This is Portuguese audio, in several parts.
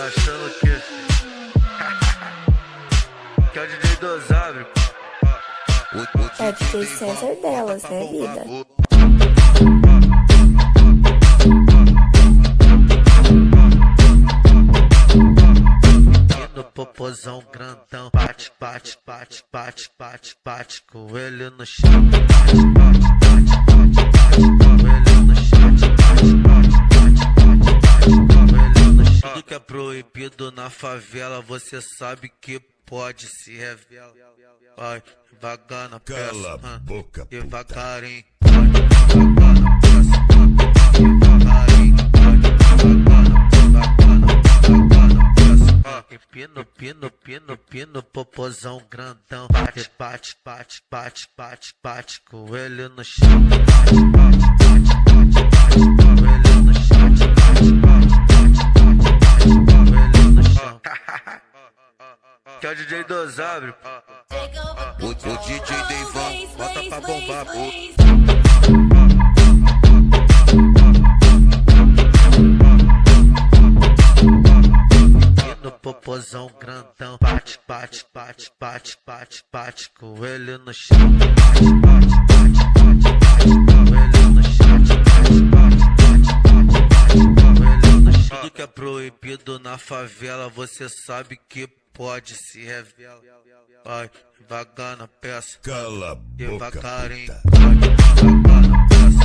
Tá achando que que é o DJ Dosabre? É DJ César delas, né, vida? No popozão grandão, bate, bate, bate, bate, bate, bate com ele no chão. Bate, bate, bate, bate, bate com ele no chão. Bate, bate, bate, bate, bate com ele no chão. Tudo que é proibido na favela, você sabe que pode se revela. Vai devagar na peça, Cala a boca, devagarinho. Vai devagar na peça, devagarinho. Vai devagar na pino, pino, pino, pino, popozão grandão. Bate, bate, bate, bate, bate, bate com ele no chão. Bate, bate, bate, bate, bate com ele no chão. Bate, bate, bate, bate, bate com ele no chão. Que é o DJ Dosabre. O DJ Deivan bota pra bombar, pô. No popozão grandão, bate, bate, bate, bate, bate, bate com ele no chão. Bate, bate, bate, bate, bate com ele no chão. Bate, bate, bate, bate, bate com ele no chão. Tudo que é proibido na favela, você sabe que pode se revela. Vai devagar na peça, Cala a boca, devagarinho. puta. Vai devagar na peça,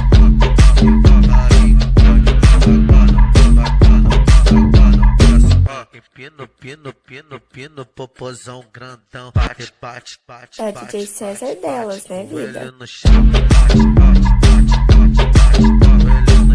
devagarinho. Vai devagar na pino, pino, pino, pino, popozão grandão. Bate, bate, bate, É bate. DJ César delas, né, com ele vida? no chão. Bate, bate, bate, bate, bate com ele no